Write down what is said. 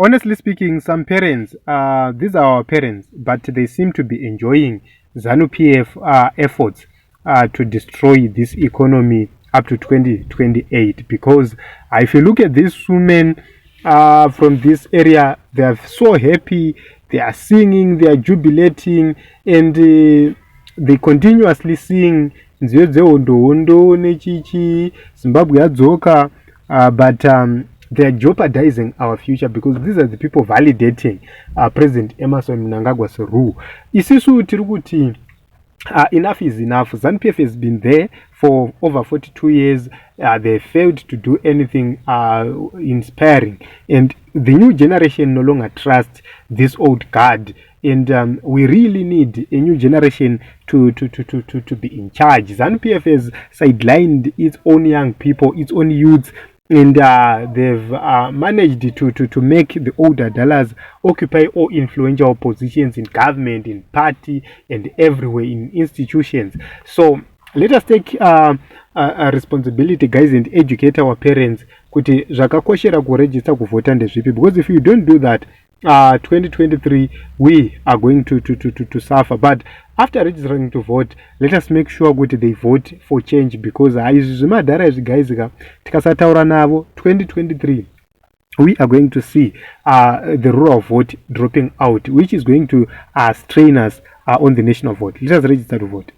Honestly speaking, some parents, these are our parents, but they seem to be enjoying ZANU PF efforts to destroy this economy up to 2028. Because if you look at these women from this area, they are so happy, they are singing, they are jubilating, and they continuously sing nziyo hondo nechichi Zimbabwe yadzoka, but they are jeopardizing our future because these are the people validating President Emerson Mnangagwa's rule. Isisu tiri enough is enough. ZANU-PF has been there for over 42 years. They failed to do anything inspiring, and the new generation no longer trusts this old guard. And we really need a new generation to be in charge. ZANU-PF has sidelined its own young people, its own youths, and they've managed to make the older dollars occupy all influential positions in government, in party, and everywhere in institutions. So let us take a responsibility, guys, and educate our parents kuti zvakakoshera kuregister kuvhota ndezvipi, because if you don't do that, 2023 we are going to suffer. But after registering to vote, let us make sure that they vote for change, because guys tikasataura navo 2023 we are going to see the rule of vote dropping out, which is going to strain us on the national vote. Let us register to vote.